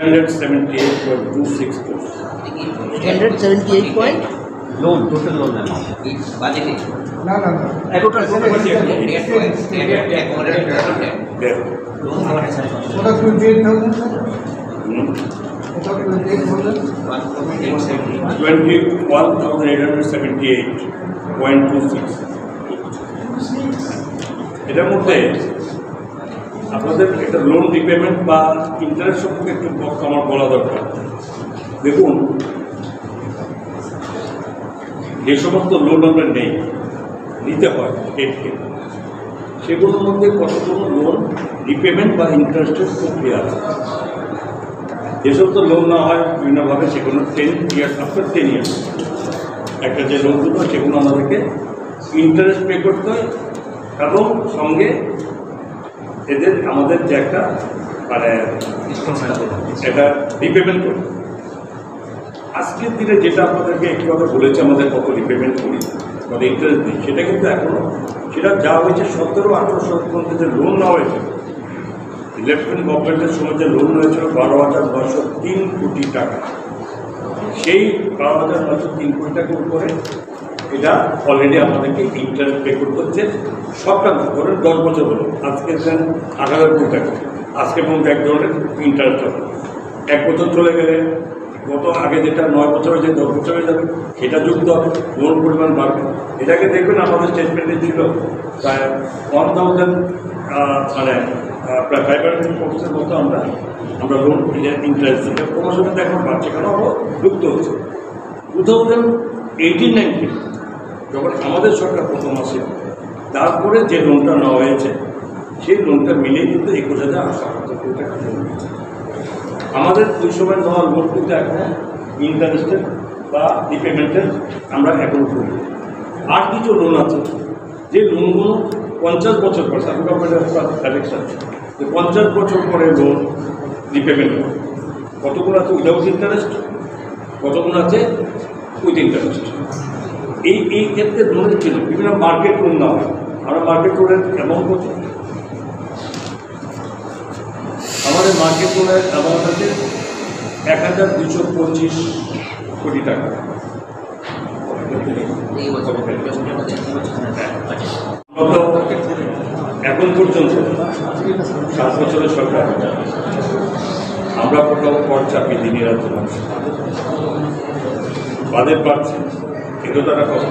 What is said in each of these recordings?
378.26 crores. 378 point? Loan, total loan amount. It's budgeted. No. Total There. loan amount is What are 28,000, sir? What are 28,000? 21,878.26 এটার মধ্যে আপনাদের একটা loan repayment বা interest সম্পর্কে একটু আমার বলা দরকার। দেখুন, যে সমস্ত লোন আমরা নেই নিতে হয় স্টেটকে, সেগুলোর মধ্যে কতগুলো লোন রিপেমেন্ট বা ইন্টারেস্টের প্রক্রিয়া আছে। যে সমস্ত লোন না হয় বিভিন্নভাবে, সেগুলো 10 years আফটার 10 years একটা যে লোনগুলো সেগুলো আমাদেরকে ইন্টারেস্ট পে করতে হয় এবং সঙ্গে এদের আমাদের যে একটা মানে এটা রিপেমেন্ট করতে। আজকের দিনে যেটা আপনাদেরকে একটু কথা বলেছে আমাদের কত রিপেমেন্ট করি, কত ইন্টারেস্ট দিই, সেটা কিন্তু এখনও সেটা যা হয়েছে 17-18 মধ্যে যে লোন নেওয়া হয়েছে, লেফটেন্যান্ট গভর্নমেন্টের সময় যে লোন হয়েছিল 12,903 কোটি টাকা, সেই 12,903 কোটি টাকার উপরে এটা অলরেডি আমাদেরকে ইন্টারেস্ট পে করতে হচ্ছে। সবটা ধরেন 10 বছর হলো, আজকে দেন 18,000 কোটি টাকা, আজকে পর্যন্ত এক ধরনের ইন্টারেস্ট হবে। 1 বছর চলে গেলে গত আগে যেটা 9 বছর হয়েছে 10 বছর হয়ে যাবে, সেটা যুক্ত হবে, লোন পরিমাণ বাড়বে। এটাকে দেখবেন আমাদের স্টেটমেন্টে ছিল প্রায় 1000 মানে প্রায় 500 মতো আমরা লোন ইন্টারেস্ট দিই। ক্রমশ এখন বাড়ছে, কেন আমরা যুক্ত হচ্ছে। 2018-19 যখন আমাদের সরকার প্রথম আসে, তারপরে যে লোনটা নেওয়া হয়েছে সেই লোনটা মিলিয়ে কিন্তু 21,878 কোটি টাকা লোন হয়েছে। আমাদের ওই সময় নেওয়া লোন কিন্তু এখন ইন্টারেস্টের বা রিপেমেন্টের আমরা এখন করি। আর কিছু লোন আছে যে লোনগুলো 50 বছর পর, সেন্ট্রাল গভর্নমেন্টের কালেকশন যে 50 বছর পরে লোন রিপেমেন্ট করে। কতগুলো আছে উইদাউট ইন্টারেস্ট, কতগুলো আছে উইথ ইন্টারেস্ট। এই ক্ষেত্রে লোনের ছিল বিভিন্ন মার্কেট লোন নেওয়া হয়। আমরা মার্কেট লোনের অ্যামাউন্ট করছি, আমাদের মার্কেট লোনের অ্যামাউন্ট আছে 1,225 কোটি টাকা। এখন পর্যন্ত 7 বছরের সরকার আমরা কোথাও কর চাপিয়ে দিন রাজ্য মানুষ বাদের পাচ্ছে, কিন্তু তারা কত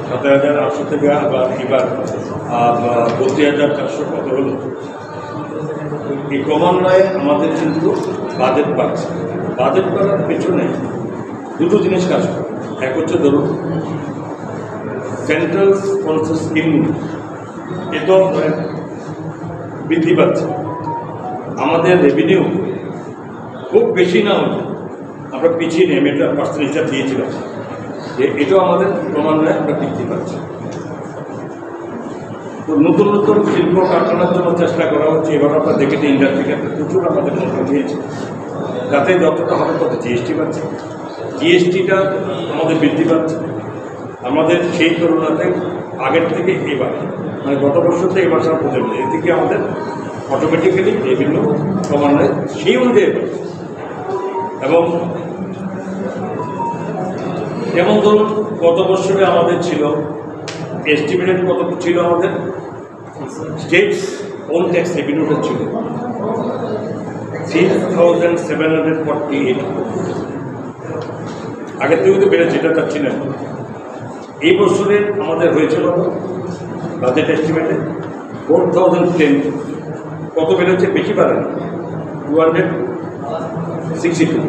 17,800 থেকে আবার এবার 32,400 কত হলো। এই ক্রমান্বয়ে আমাদের কিন্তু বাজেট বাড়ছে। বাজেট বাড়ার পেছনে দুটো জিনিস কাজ করে। এক হচ্ছে ধরুন সেন্ট্রাল স্পন্সর স্কিম এটাও বৃদ্ধি পাচ্ছে। আমাদের রেভিনিউ খুব বেশি না হলে আমরা পিছিয়ে নেই, আমি একটা পার্সেন্ট হিসাব দিয়েছিলাম যে এটাও আমাদের ক্রমান্বয়ে আমরা বৃদ্ধি পাচ্ছি। তো নতুন নতুন শিল্প কারখানার জন্য চেষ্টা করা হচ্ছে। এবার আমরা দেখেছি ইন্ডাস্ট্রি ক্ষেত্রে প্রচুর আমাদের নতুন দিয়েছে, যাতে যতটা হবে তত জিএসটি পাচ্ছে। জিএসটিটা আমাদের বৃদ্ধি পাচ্ছে। আমাদের সেই তুলনাতে আগের থেকে এবার মানে গত বছর থেকে এবার সারা বোঝা এর থেকে আমাদের অটোমেটিক্যালি বিভিন্ন ক্রমান্বয়ে সেই অনুযায়ী পাচ্ছে। এবং যেমন ধরুন গত বছরে আমাদের ছিল এস্টিমেটেড কত ছিল, আমাদের স্টেটস ওন ট্যাক্স রেভিনিউটা ছিল 3,748 আগের থেকে তো বেড়েছে, এটা চাচ্ছি না। এই বছরের আমাদের হয়েছিল বাজেট এস্টিমেটে 4,010, কত বেড়েছে, বেশি বাড়েনি, 262,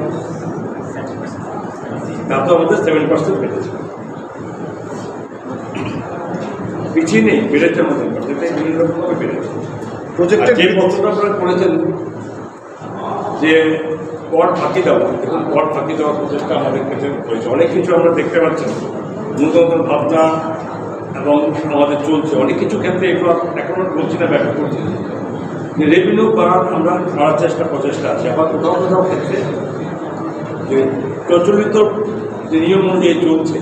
তা তো আমাদের 7% বেড়েছে। পিছিয়ে নেই, বেড়েছে আমাদের বাজেটে বিভিন্ন রকমভাবে বেড়েছে। প্রজেক্টের যে বছরটা আপনারা করেছেন যে কর ফাঁকি দেওয়া, দেখুন কর ফাঁকি দেওয়ার প্রচেষ্টা আমাদের ক্ষেত্রে হয়েছে। অনেক কিছু আমরা দেখতে পাচ্ছি, নতুন নতুন ভাবনা এবং আমাদের চলছে অনেক কিছু ক্ষেত্রে। এগুলো এখনও বলছি না, ব্যাখ্যা করছি যে রেভিনিউ আমরা বাড়ার প্রচেষ্টা আছে। আবার কোথাও কোথাও ক্ষেত্রে যে প্রচলিত যে নিয়ম অনুযায়ী চলছে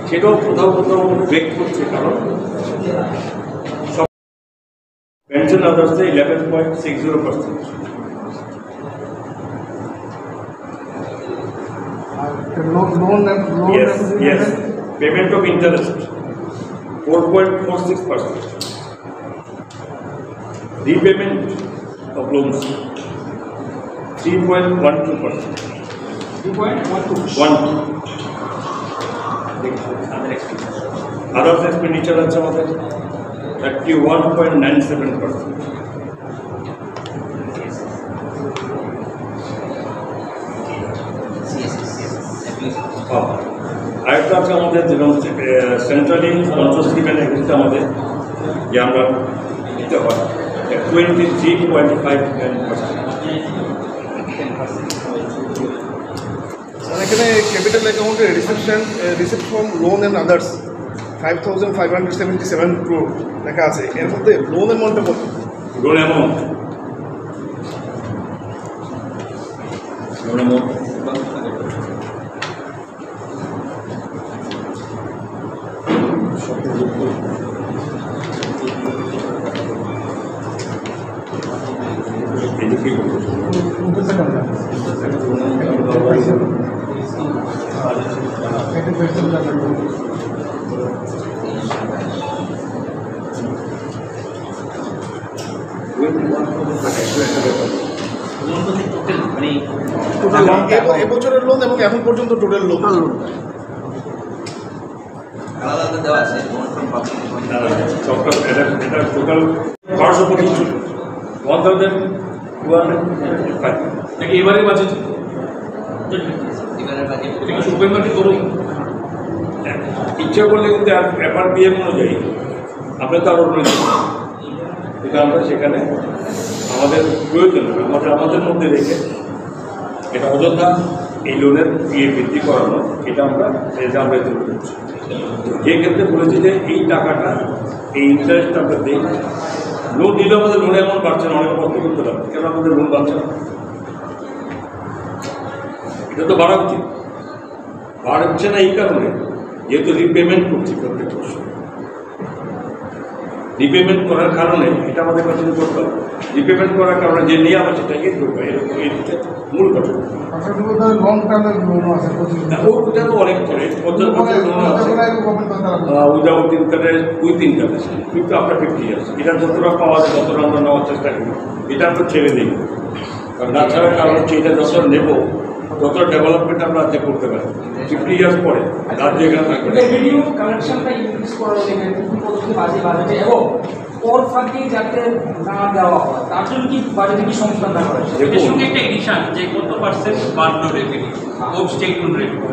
সেটাও কোথাও কোথাও ব্রেক করছে, কারণ সব pension আদার্সে 11.60%। loan Yes. Payment of interest 4.46%. Repayment of loans 3.12%. 1. Others expenditure আছে আমাদের 31.97%. আরেকটা আছে আমাদের যেরকম সেন্ট্রালি স্পন্সরশিপ অ্যান্ড এগ্রিতে আমাদের যে আমরা দিতে হয় 23.59%. এখানে ক্যাপিটাল অ্যাকাউন্টে receipt from loan and others 5,577 crore লেখা আছে। এর মধ্যে লোন অ্যামাউন্টটা কত? লোন অ্যামাউন্ট এবছরের লোন এবং এখন পর্যন্ত টোটাল লোন আলাদা আলাদা দেওয়া আছে লোন ফ্রম পাবলিক এটা টোটাল খরচ উপর 1,205 নাকি এবারে বাজেট এবারের বাজেট এটা কি সুপারমার্কেট করুন ইচ্ছা করলে কিন্তু FRPM অনুযায়ী আমরা তো আরও রয়েছে, কিন্তু আমরা সেখানে আমাদের প্রয়োজন আমাদের মধ্যে রেখে এটা অযথা এই লোনের বৃদ্ধি করানো এটা আমরা এতে করছি। যে ক্ষেত্রে বলেছি যে এই টাকাটা এই ইন্টারেস্টটা আমরা দিই, লোন দিলেও আমাদের লোন এমন বাড়ছে না, অনেক কষ্ট করতে পারে, কেন আমাদের লোন বাড়ছে না? এটা তো বাড়া উচিত, বাড়ছে না এই কারণে যেহেতু রিপেমেন্ট করছি প্রত্যেক বছর। রিপেমেন্ট করার কারণে এটা আমাদের কাছে করতে হবে, রিপেমেন্ট করার কারণে যে নিয়ে আমরা সেটাকে করবো, এরকম এইটা মূল ঘটনা। লং টার্মের লোন আছে ওটা তো অনেক করে 50 বছর লোন আছে উইদাউট ইন্টারেস্ট উইথ ইন্টারেস্ট, কিন্তু আপনার 50 ইয়ার্স এটা যতটা পাওয়া যায় ততটা আমরা নেওয়ার চেষ্টা করি, এটা আমরা ছেড়ে দিই। কারণ না ছাড়ার কারণ হচ্ছে এটা যত নেব তত ডেভেলপমেন্ট আমরা আজকে করতে পারি 50 ইয়ার্স পরে রাজ্য এখানে থাকবে। রেভিনিউ কালেকশনটা ইনক্রিজ করার জন্য কি পদ্ধতি বাজেটে এবং কোন ফান্ডে যাতে না দেওয়া হয় তার জন্য কি বাজেটে কি সংস্থান করা হয়েছে? এর সঙ্গে একটা এডিশন যে কত পার্সেন্ট বাড়লো রেভিনিউ হোম স্টেট রেভিনিউ